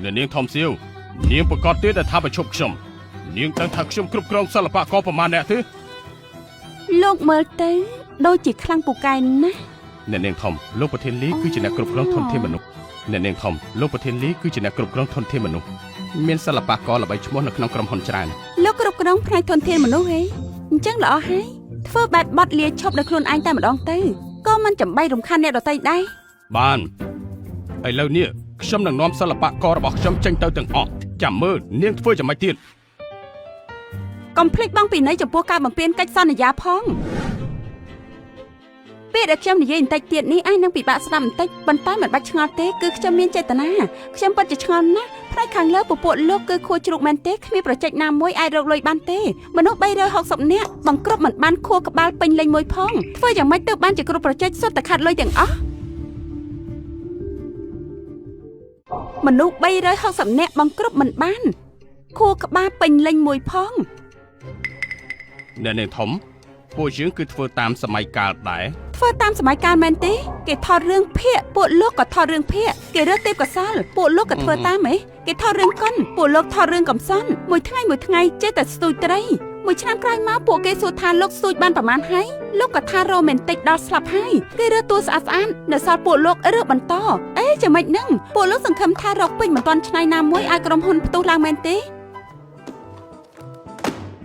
អ្នកនាងធំសៀវនាងប្រកាសទៀតថាប្រជុំខ្ញុំនាងដឹងថាខ្ញុំគ្រប់គ្រងសិល្បករប្រមាណអ្នកទេលោកមើលទៅដូចជាខ្លាំងពូកែណាស់អ្នកនាងធំលោកប្រធានលីគឺជាអ្នកគ្រប់គ្រងធនធានមនុស្សអ្នកនាងធំលោកប្រធានលីគឺជាអ្នកគ្រប់គ្រងធនធានមនុស្សមានសិល្បករល្បីឈ្មោះនៅក្នុងក្រុមហ៊ុនច្រើនលោកគ្រប់គ្រងផ្នែកធនធានមនុស្សហេអញ្ចឹងល្អហើយធ្វើបែបបត់លាឈប់ដោយខ្លួនឯងតែម្ដងទៅក៏មិនចាំបាច់រំខានអ្នកដទៃដែរបានឥឡូវនេះខ្ញុំនឹងនាំសិល្បកររបស់ខ្ញុំចេញទៅទាំងអស់ចាំមើលនាងធ្វើយ៉ាងម៉េចទៀតកុំភ្លេចបងពីនៃចំពោះការបំពេញកិច្ចសន្យាផងពេលដែលខ្ញុំនិយាយបន្តិចទៀតនេះឯងនឹងពិបាកស្ដាប់បន្តិចប៉ុន្តែមិនបាច់ឆ្ងល់ទេគឺខ្ញុំមានចេតនាខ្ញុំពិតជាឆ្ងល់ណាស់ផ្នែកខាងលើពពួកលោកគឺខួរជ្រូកមែនទេគ្មានប្រជិចណាមួយអាចរកលុយបានទេមនុស្ស360នាក់បង្ក្រប់មិនបានខួរក្បាលពេញលេញមួយផងធ្វើយ៉ាងម៉េចទៅបានជាគ្រប់ប្រជិចសុទ្ធតែខាត់លុយទាំងអស់មនុស្ស360នាក់បង្ក្រប់មិនបានខួរក្បាលពេញលេញមួយផងអ្នកនាងធំពួកយើងគឺធ្វើតាមសម័យកាលដែរធ្វើតាមសម័យកាលមែនទេគេថតរឿងភាគពួកលោកក៏ថតរឿងភាគគេរើសទេពកសលពួកលោកក៏ធ្វើតាមហ៎គេថតរឿងកុនពួកលោកថតរឿងកំសន់មួយថ្ងៃចេះតែស្ទូចត្រីមួយឆ្នាំក្រោយមកពួកគេសួរថាលោកស្ទូចបានប្រមាណហើយលោកក៏ថារ៉ូមែនទិកដល់ស្លាប់ហើយគេរើសតួស្អាតនៅសល់ពួកលោករើសបន្តអេចាំម៉េចហ្នឹងពួកលោកសង្ឃឹមថារកពេញមិនទាន់ឆ្នៃណាមួយឲ្យក្រុមហ៊ុនផ្ទុះឡើងមែនទេ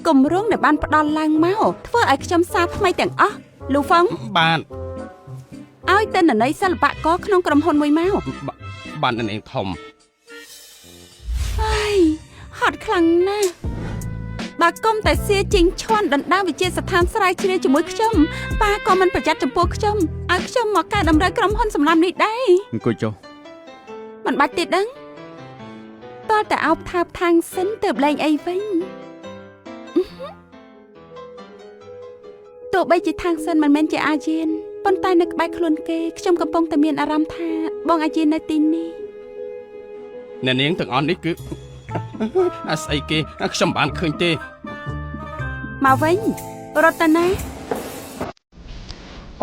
គម្រោងដែលបានផ្ដល់ឡើងមកធ្វើឲ្យខ្ញុំសារថ្មីទាំងអស់លូហ្វុងបានឲ្យតនន័យសិល្បករក្នុងក្រុមហ៊ុនមួយមកបានអ្នកនាងធំហើយហត់ខ្លាំងណាស់បើគុំតែសៀជីងឈွန်ដណ្ដើមវិជាស្ថានស្រាវជ្រាវជាមួយខ្ញុំប៉ាក៏មិនប្រយ័ត្នចំពោះខ្ញុំឲ្យខ្ញុំមកកែតម្រូវក្រុមហ៊ុនសម្លាប់នេះដែរអង្គុយចុះមិនបាច់ទេដឹងតើតែអោបថាបທາງសិនទៅលែងអីវិញទោះបីជាທາງសិនមិនមែនជាអាយៀនប៉ុន្តែនៅក្បែរខ្លួនគេខ្ញុំកំពុងតែមានអារម្មណ៍ថាបងអាយៀននៅទីនេះអ្នកនាងទាំងអស់នេះគឺអាស្អីគេខ្ញុំបានឃើញទេមកវិញរតនា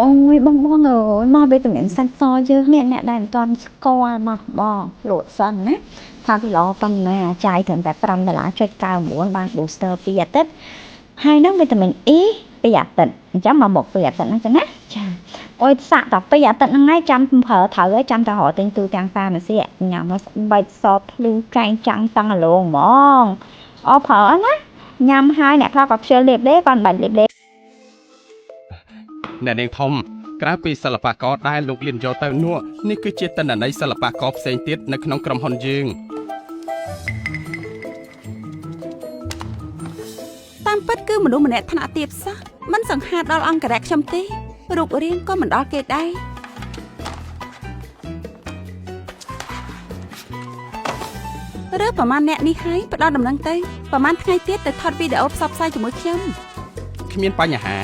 អូយបងអើយមកពេលតំណែងសាច់សយើងនេះអ្នកដែលមិនទាន់ស្គាល់មកបងលក់សិនណាថាគីឡូប៉ុណ្ណាចាយត្រឹមតែ$5.99បាន booster 2អាទិត្យហើយនឹងវីតាមីន E 2អាទិត្យអញ្ចឹងមក2អាទិត្យហ្នឹងចឹងណាចាអូយសាក់តែ2អាទិត្យហ្នឹងឯងចាំប្រើត្រូវហើយចាំតែរកទិញទូទាំងហ្វាម៉ាស៊ីញ៉ាំមកបាច់សតភ្លឺកែងចាំងតាំងឡងហ្មងអូប្រើអត់ណាញ៉ាំហើយអ្នកខ្លះក៏ខ្ជិលលេបដេក៏មិនបាច់លេបដេអ្នកនាងធំក្រៅពីសិល្បករដែលលោកលៀនយកទៅនោះនេះគឺជាតនន័យសិល្បករផ្សេងទៀតនៅក្នុងក្រុមហ៊ុនយើងតាមពិតគឺមនុស្សម្នាក់ថ្នាក់ទាបសោះមិនសង្ហាដល់អង្គរៈខ្ញុំទេរូបរាងក៏មិនដល់គេដែររើប្រហែលអ្នកនេះហើយផ្ដល់ដំណឹងទៅប្រហែលថ្ងៃទៀតទៅថតវីដេអូផ្សព្វផ្សាយជាមួយខ្ញុំគ្មានបញ្ហា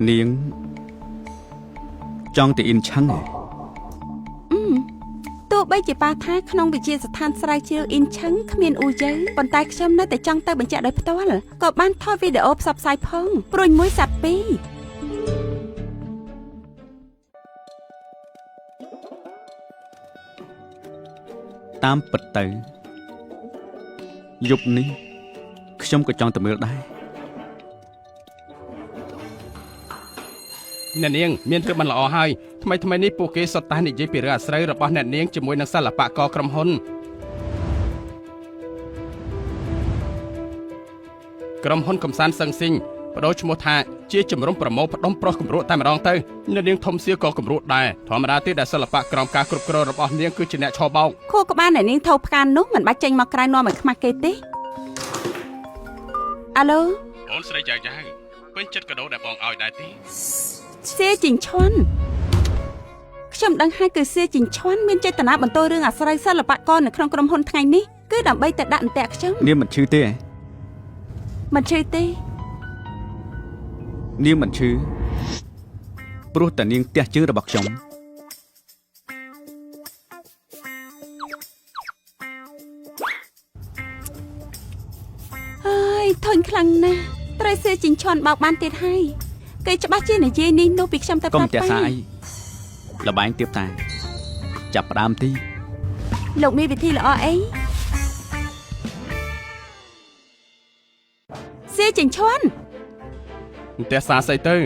នាងចង់ទៅអ៊ីនឆឹងទោះបីជាប៉ាថាក្នុងវិជាស្ថានស្រាវជ្រាវអ៊ីនឆឹងគ្មានអ៊ូយើប៉ុន្តែខ្ញុំនៅតែចង់ទៅបញ្ជាក់ដោយផ្ទាល់ក៏បានថតវីដេអូផ្សព្វផ្សាយផងព្រួយមួយសាត់ពីរតាមពិតទៅយប់នេះខ្ញុំក៏ចង់ទៅមើលដែរអ្នកនាងមានធ្វើបានល្អហើយថ្មីនេះពួកគេសុទ្ធតែនិយាយពីរឿងអាស្រូវរបស់អ្នកនាងជាមួយនឹងសិល្បករក្រុមហ៊ុនកំសាន្តសឹងស៊ីងបដូរឈ្មោះថាជាជំរំប្រមូលផ្ដុំប្រុសគំរក់តែម្ដងទៅអ្នកនាងធំសៀក៏គំរក់ដែរធម្មតាទេដែលសិល្បៈក្រោមការគ្រប់គ្រងរបស់នាងគឺជាអ្នកឆោបោកខួរក្បាលអ្នកនាងថោផ្កានោះមិនបាច់ចេញមកក្រៅនាំឲ្យខ្មាស់គេទេអាឡូអូនស្រីយ៉ាងពេញចិត្តកាដូដែលបងឲ្យដែរទេសៀជីងឈွန်ខ្ញុំដឹងហើយគឺសៀជីងឈွန်មានចេតនាបន្តរឿងអាស្រូវសិល្បករនៅក្នុងក្រុមហ៊ុនថ្ងៃនេះគឺដើម្បីតែដាក់អន្ទាក់ខ្ញុំនាងមិនឈឺទេមិនឈឺទេនាងមិនឈឺព្រោះតែនាងទះជើងរបស់ខ្ញុំហើយធុញខ្លាំងណាស់ត្រូវសៀជីងឈွန်បោកបានទៀតហើយគេច្បាស់ជានិយាយនេះនោះពីខ្ញុំទៅប្រាប់ប៉ាកុំទះសាយលបែងទៀតតាចាប់ផ្ដើមទី លោកមានវិធីល្អអីសៀចិញ្ឈន់ ផ្ទះសាស្អីទៅ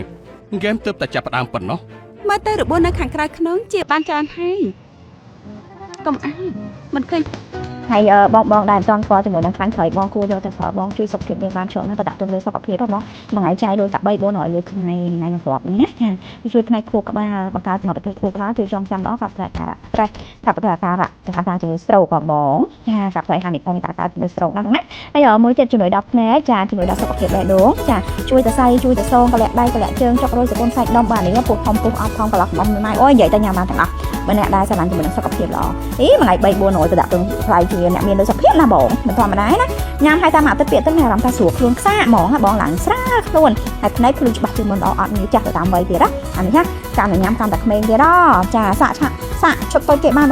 ហ្គេមទើបតែចាប់ផ្ដើមប៉ុណ្ណោះ មើលទៅរបួសនៅខាងក្រៅខ្នងជាបានច្រើនហើយកុំអាមិនឃើញ ហើយបងដែរមិនទាន់ស្គាល់ជាមួយនឹងខាងក្រោយបងគួរយកទៅប្រើបងជួយសុខភាពមានបានច្រើនណាស់ប្រដាក់ទៅលើសុខភាពបងមួយថ្ងៃចាយដូចតែ3-400លើថ្ងៃថ្ងៃមួយគ្រាប់ណាចាជួយផ្នែកខួរក្បាលបង្កើតសមត្ថភាពខួរក្បាលជួយចងចាំល្អគាត់ថាប្រេះថាប្រការៈថាជំងឺ stroke ក៏បងចាកាប់ផ្នែកហានិភ័យកើតជំងឺ stroke ហ្នឹងណាហើយមួយទៀតជំនួយដល់ភ្នែកចាជំនួយដល់សុខភាពបេះដូងចាជួយទៅសៃជួយទៅសងកលាក់ដៃកលាក់ជើងចុករយសកូនសាច់ដុំបាននេះពុះធំពុះអត់ផងកន្លះបំណៃអូយនិយាយទៅញ៉ាំបានទាំងអស់បើអ្នកដែរស្រឡាញ់ជាមួយនឹងសុខភាពល្អអីមួយថ្ងៃ3-400ទៅដាក់ទៅថ្លៃជាអ្នកមានសុខភាពណាបងមិនធម្មតាណាញ៉ាំហើយតាមអាទិត្យពាក្យទៅមានអារម្មណ៍ថាស្រួលខ្លួនខ្សាហ្មងបងឡើងស្រាលខ្លួនហើយភ្នែកភ្លឺច្បាស់ជាងមុនល្អអត់មានចាស់ទៅតាមវ័យទៀតណាអានេះណាចាំតែញ៉ាំកាន់តែក្មេងទៀតចាសាក់ឈុតទៅគេបាន